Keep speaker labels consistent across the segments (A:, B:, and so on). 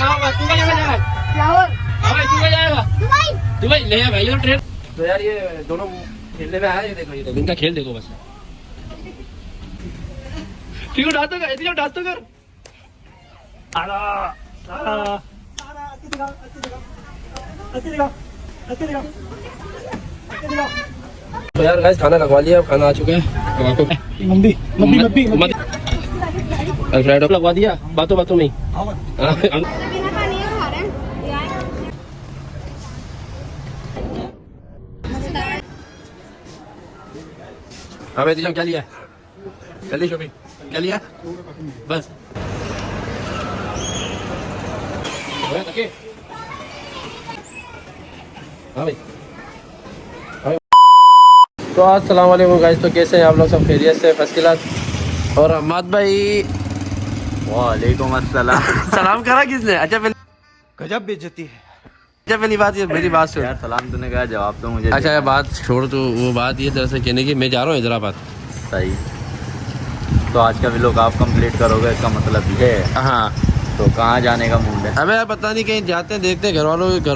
A: तू कहाँ जाएगा?
B: लाहौर।
A: भाई तू कहाँ जाएगा?
B: दुबई।
A: दुबई ले भाई तो ट्रेन। तो यार ये दोनों खेलने में आए, ये देखो इनका खेल देखो बस। ठीक है डाल तो कर। आला सारा तो यार गाइस खाना लगवा लिया, अब खाना आ चुका है। आपको अल्फ्रेडो लगवा दिया बातों में ही। हाँ भाई क्या लिया? जल्दी शॉपिंग क्या लिया? बस हाँ भाई। तो अस्सलाम वालेकुम गाइस, तो कैसे हैं आप लोग? सब खैरियत से? First class. और अहमद भाई
C: वालेकुम अस्सलाम।
A: सलाम करा किसने? अच्छा
C: गजब बेइज्जती है।
A: अच्छा पहली बात ये, मेरी बात सुन
C: यार सलाम तूने कहा, जवाब तो मुझे।
A: अच्छा बात छोड़, तो वो बात ये तरह से कहने की मैं जा रहा हूँ हैदराबाद।
C: सही। तो आज का व्लॉग आप कंप्लीट करोगे, इसका मतलब ये है।
A: हाँ
C: तो कहाँ जाने का मूड है?
A: अबे पता नहीं, कहीं जाते हैं, देखते हैं। घर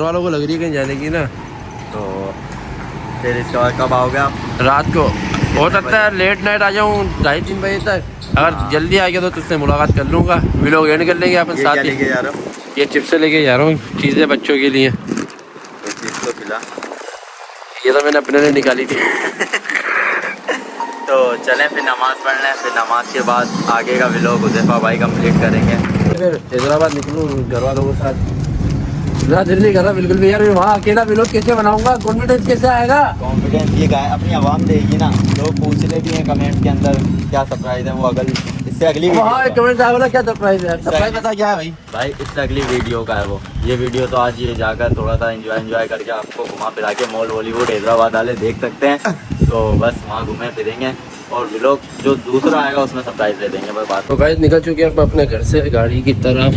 A: वालों को लग रही है कहीं जाने की ना।
C: तो फिर इसके बाद कब आओगे आप?
A: रात को हो सकता है लेट नाइट आ जाऊँ 2:30-3 बजे तक। अगर जल्दी आ गया तो तुझसे मुलाकात कर लूँगा, व्लॉग एंड कर लेंगे अपन
C: ये
A: साथ
C: क्या
A: ही।
C: लेके जा रहे हो?
A: ये चिप्स लेके जा रहा हूँ, चीज़ें बच्चों के लिए।
C: तो चीज़ तो खिला।
A: ये तो मैंने अपने लिए निकाली थी।
C: तो चलें फिर नमाज़ पढ़ लें, फिर नमाज के बाद आगे का व्लॉग हुज़ैफा भाई कंप्लीट करेंगे।
A: फिर हैदराबाद निकलूँ घर वालों के साथ। मेरा दिल नहीं कर रहा बिल्कुल भी यार, मैं वहाँ अकेला व्लॉग कैसे बनाऊंगा? कॉन्फिडेंस कैसे आएगा?
C: कॉन्फिडेंस ये गाय अपनी आवाम देगी ना। लोग पूछते भी हैं कमेंट के अंदर क्या सरप्राइज है, वो अगल इससे अगली
A: वहाँ कमेंट आया बोला क्या सरप्राइज है? सरप्राइज पता क्या है भाई?
C: भाई इससे अगली वीडियो का है वो। ये वीडियो तो आज ये जाकर थोड़ा सा एंजॉय करके आपको घुमा फिरा के मॉल बॉलीवुड हैदराबाद वाले देख सकते हैं। तो बस वहाँ घूमे फिरेंगे और व्लॉग जो दूसरा आएगा उसमें सरप्राइज दे देंगे। बस बात।
A: तो गाइस निकल चुके हैं अपने घर से गाड़ी की तरफ।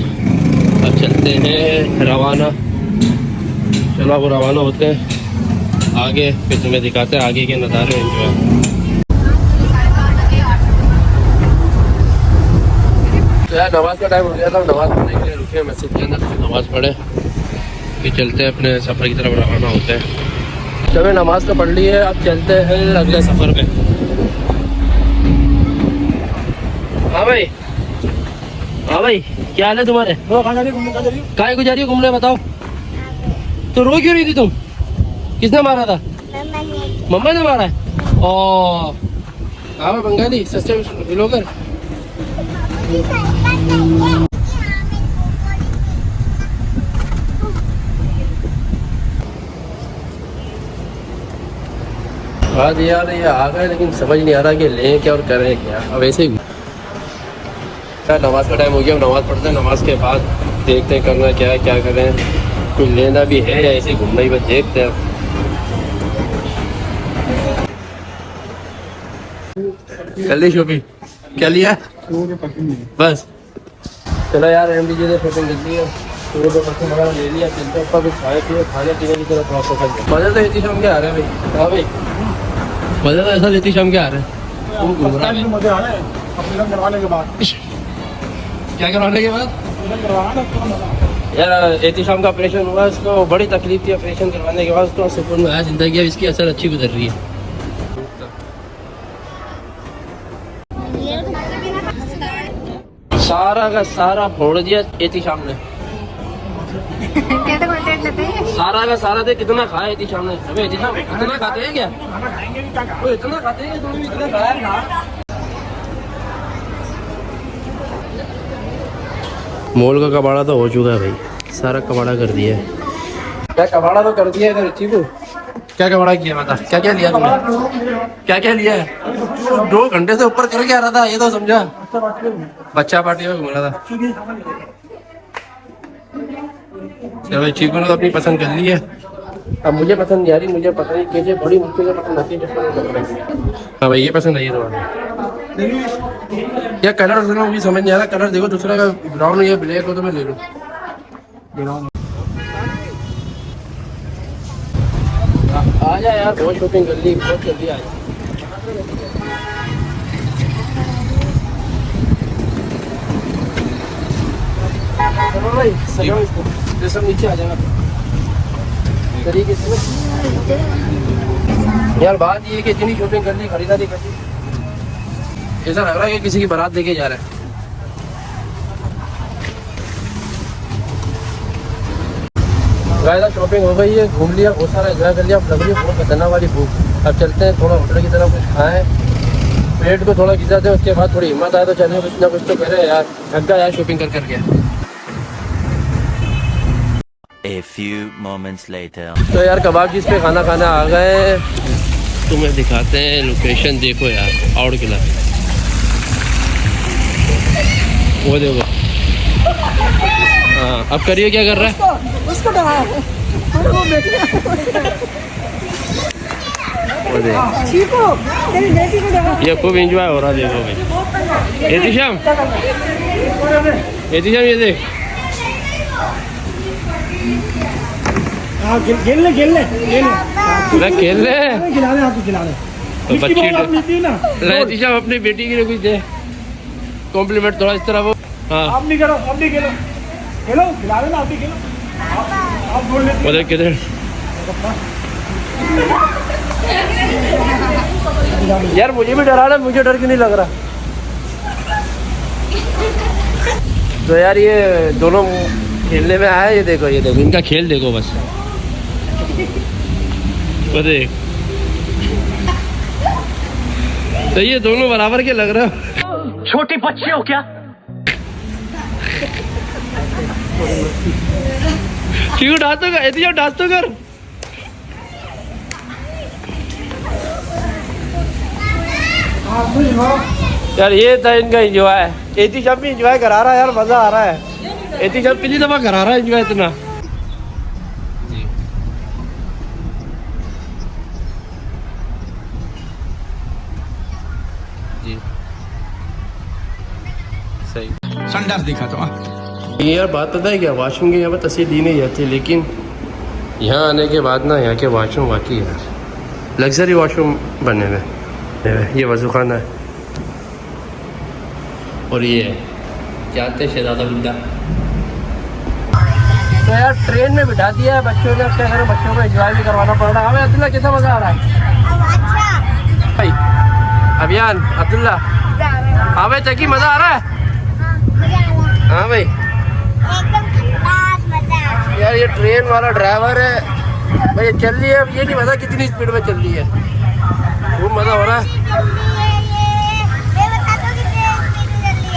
A: अब चलते हैं रवाना। चलो अब रवाना होते हैं आगे, फिर तुम्हें दिखाते हैं आगे के नज़ारे। एंजॉय। तो यार नमाज का टाइम हो गया था, नमाज पढ़ने के लिए रुके मस्जिद के अंदर, नमाज पढ़े फिर चलते हैं अपने सफ़र की तरफ रवाना होते हैं। जब नमाज तो पढ़ ली है, अब चलते हैं अगले सफ़र पे। हाँ भाई क्या हाल है तुम्हारे? कहाँ को जा रही हो घूमने बताओ? तो रो क्यों रही थी तुम? किसने मारा था? मम्मा ने मारा है। ओ हाँ बंगाली सस्ते व्लॉगर। बात यार ये आ गए, लेकिन समझ नहीं आ रहा कि लें क्या और करें क्या। अब ऐसे ही नमाज का टाइम हो गया, अब नमाज पढ़ते हैं, नमाज के बाद देखते हैं करना क्या है, क्या करें। कुछ लेना भी है या ऐसे घूमना ही, बस देखते हैं। जल्दी शॉपिंग क्या लिया? बस चलो यार एम डीजे ने शॉपिंग कर ली है, वगैरह ले लिया। चलते ऊपर कुछ खाने पीने की तरफ मज़ा तो लेती शाम के आ रहे हैं भाई। हाँ भाई मज़ा तो ऐसा लेती शाम के आ रहे हैं।
D: मजा आ रहा है अपने करवाने के बाद।
A: क्या करवाने के बाद? यार एहतिशाम का ऑपरेशन हुआ, उसको बड़ी तकलीफ थी। ऑपरेशन करवाने के बाद उसको सुकून में आया जिंदगी। अब इसकी असर अच्छी गुजर रही है। सारा का सारा फोड़ दिया एहतिशाम ने। सारा का सारा थे। कितना खाया एहतिशाम ने? अबे एहतिशाम इतना खाते हैं क्या? वो इतना खाते हैं? तुमने इतना खाया? मॉल का कबाड़ा तो हो चुका है भाई, सारा कबाड़ा कर दिया है। क्या कबाड़ा तो कर दिया है इधर चीकू। क्या कबाड़ा किया बता? क्या क्या लिया तुमने? क्या क्या लिया है? 2 घंटे से ऊपर कर क्या रहा था ये तो समझा। बच्चा पार्टी में घूम रहा था। चलो चीकू ने तो अपनी पसंद कर ली है। अब मुझे पसंद नहीं आ रही, मुझे पता नहीं कैसे बड़ी मुश्किल से पसंद आती है। हाँ भाई ये पसंद आई है तुम्हारा? क्या कलर सुनो मुझे समझ नहीं आ रहा। कलर देखो दूसरा का ब्राउन या ब्लैक हो तो मैं ले लूँ। आ जा यार, बहुत शॉपिंग कर ली, बहुत जल्दी आ जा। चलो भाई सजाओ इसको, ये सब नीचे आ जाएगा तरीके से। यार बात ये है कि इतनी शॉपिंग कर ली, खरीदारी कर ली, ऐसा लग रहा है कि किसी की बारात देके जा रहे हैं। गाइस शॉपिंग हो गई है, घूम लिया, बहुत सारा एंजॉय कर लिया। अब लग रही है बहुत खतरनाक वाली भूख। अब चलते हैं थोड़ा होटल की तरफ, कुछ खाएं, पेट को थोड़ा खिंचाते हैं, उसके बाद थोड़ी हिम्मत आए तो चलिए कुछ ना कुछ तो करें यार, थक गया यार शॉपिंग कर करके।
B: A few moments later.
A: तो यार कबाब जिस पे खाना खाने आ गए, तुम्हें दिखाते हैं लोकेशन। देखो यार आउट किला, वो देखो। हाँ अब करिए, क्या कर रहा है
D: उसको
A: वो देखो, ये खूब एंजॉय हो रहा है। देखो भाई एहतिशाम, एहतिशाम ये देख।
D: खेल ले खेल ले
A: खेल ले,
D: खिला दे आपको, खिला दे।
A: तो बच्ची
D: मिलती है ना,
A: एहतिशाम अपनी बेटी के लिए कुछ दे, कॉम्प्लीमेंट थोड़ा इस तरह वो। हाँ
D: आप नहीं करो, आप नहीं खेलो, खेलो खिला देना, आप नहीं खेलो, आप बोल लेते।
A: वो देख किधर यार, मुझे भी डरा रहा है, मुझे डर क्यों नहीं लग रहा। तो यार ये दोनों खेलने में आया, ये देखो, ये देखो इनका खेल देखो बस, वो देख। तो ये दोनों बराबर के लग रहे हो, छोटे बच्चे हो क्या? क्यों डांस तो कर, ऐसे डांस तो कर। यार ये था इनका एंजॉय, एहतिशाम भी एंजॉय करा रहा है यार, मजा आ रहा है। एहतिशाम पहली दफा करा रहा है एंजॉय इतना। जी सही
D: संडास देखा तो
A: ये यार बात पता है क्या, वॉशरूम की यहाँ पर तस्वीर दी नहीं जाती, लेकिन यहाँ आने के बाद ना यहाँ के वॉशरूम वाकई है लग्जरी वॉशरूम बने हुए। ये वजू खाना है और ये है जानते शहजादा बुल्ला। तो यार ट्रेन में बिठा दिया है बच्चों ने, क्या करें, बच्चों को एंजॉय भी करवाना पड़ रहा है। हमें अब्दुल्ला कैसा मजा आ रहा है भाई? अभियान अब्दुल्ला, हाँ भाई चकी मजा आ रहा है? हाँ भाई यार ये ट्रेन वाला ड्राइवर है भाई, चल रही है, अब ये नहीं पता कितनी स्पीड में चल रही है, खूब मजा हो रहा है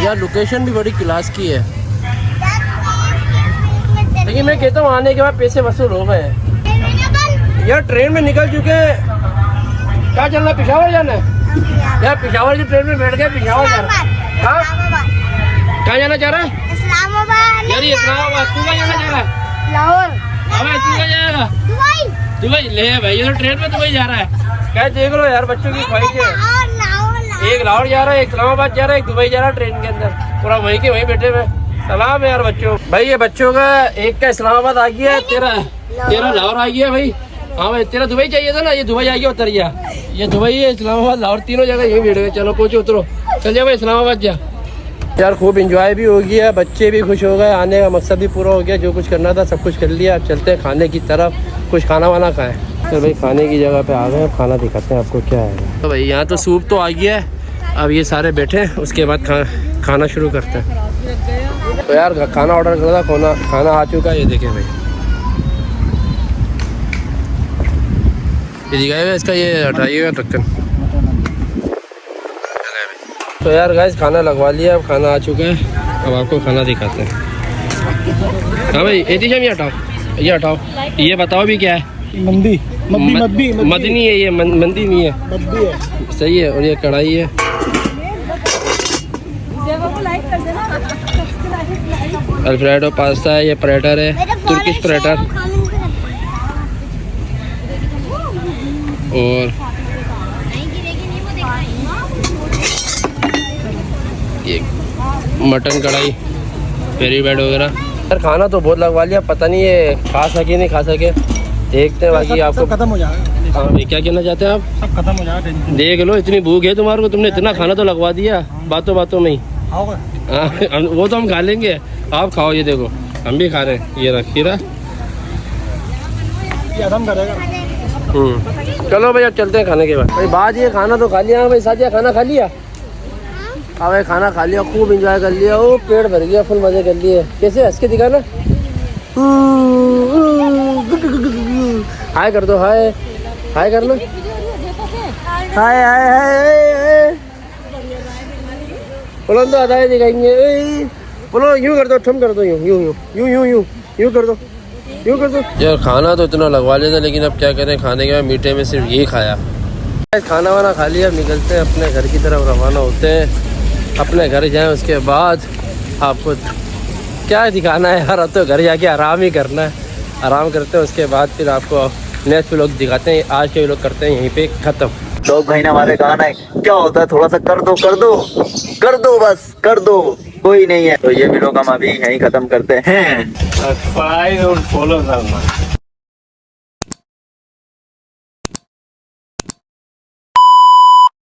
A: यार। लोकेशन भी बड़ी क्लास की है, लेकिन मैं कहता हूँ आने के बाद पैसे वसूल हो गए हैं यार। ट्रेन में निकल चुके हैं, क्या चलना, पेशावर जाना है यार? पेशावर की ट्रेन में बैठ गए, पेशावर जा रहा है। हाँ कहाँ जाना चाह रहा है यार? ये इस्लामाबाद। तू कहाँ जाना चाह रहा है? लाहौर। अबे तू कहाँ जाएगा? दुबई। ले भाई ये तो ट्रेन में दुबई जा रहा है। क्या देख लो यार, बच्चों की ख्वाहिश है, एक लाहौर जा रहा है, एक इस्लामाबाद जा रहा है, एक दुबई जा रहा है ट्रेन के अंदर, पूरा वहीं के वहीं बैठे हुए। सलाम है यार बच्चों। भाई ये बच्चों का एक का इस्लामाबाद आ गया है, तेरा लाहौर आ गया भाई। हाँ भाई तेरा दुबई चाहिए था ना, ये दुबई आ गया, उतर गया। ये दुबई है, इस्लामाबाद, लाहौर, तीनों जगह यहीं बैठ गए। चलो पहुँचो, उतरो, चल जाओ भाई इस्लामाबाद जा। यार खूब एंजॉय भी हो गया, बच्चे भी खुश हो गए, आने का मकसद भी पूरा हो गया, जो कुछ करना था सब कुछ कर लिया। अब चलते हैं खाने की तरफ, कुछ खाना वाना खाएं। तो भाई खाने की जगह पे आ गए, अब खाना दिखाते हैं आपको क्या है। तो भाई यहाँ तो सूप तो आ गया है, अब ये सारे बैठे हैं, उसके बाद खाना शुरू करते हैं। तो यार खाना ऑर्डर करा था, खाना आ चुका है, ये देखें भाई, ये दिखाएगा इसका, ये हटाइएगा ढक्कन। तो यार गाइस खाना लगवा लिया, अब खाना आ चुका है, अब आपको खाना दिखाते हैं। हाँ भाई एहतिशाम ये हटाओ, ये हटाओ, ये बताओ भी क्या है?
D: मंदी
A: मदनी है ये, मंदी नहीं है,
D: मद्दी है।
A: सही है। और ये कढ़ाई है, अल्फ्रेडो पास्ता है, ये पराठा है, तुर्किश पराठा, और ये मटन कढ़ाई, पेरी बैड वगैरह। यार खाना तो बहुत लगवा लिया, पता नहीं ये खा सके नहीं खा सके, देखते हैं। बाकी आपको
D: खत्म हो जाएगा।
A: हाँ भाई क्या कहना चाहते हैं आप?
D: सब खत्म हो जाएगा,
A: देख लो इतनी भूख है तुम्हारे को, तुमने इतना खाना तो लगवा दिया बातों बातों में ही।
D: आओगे?
A: हाँ वो तो हम खा लेंगे, आप खाओ, ये देखो हम भी खा रहे हैं। ये रख खीरा।
D: ये आदम करेगा।
A: चलो भाई अब चलते हैं खाने के बाद। भाई बात ये खाना तो खा लिया भाई, साजिया खाना खा लिया। हाँ भाई खाना खा लिया, खूब एंजॉय कर लिया, वो पेट भर गया, फुल मजे कर लिए। कैसे हंस के दिखाना, हाय कर दो, हाय हाय करना, हाय हाय हाय। बोलो तो आधा दिखाएंगे, बोलो यूं कर दो, ठम कर दो, यूं यूं यूं यूं यूं यूं यूं कर दो, यूं कर दो। यार खाना तो इतना लगवा लिया था, लेकिन अब क्या करें, खाने के बाद मीठे में सिर्फ यही खाया। खाना वाना खा लिया, निकलते हैं अपने घर की तरफ, रवाना होते हैं। अपने घर जाएं, उसके बाद आपको क्या दिखाना है यार, अब तो घर जाके आराम ही करना है। आराम करते हैं, उसके बाद फिर आपको नेक्स्ट व्लॉग दिखाते हैं। आज के व्लॉग करते हैं यहीं पे ख़त्म।
C: तो भाई ना हमारे गाना है, क्या होता है, थोड़ा सा कर दो कर दो कर दो, बस कर दो, कोई नहीं है। तो ये व्लॉग हम अभी यहीं खत्म करते हैं।
A: सब्सक्राइब और फॉलो करना।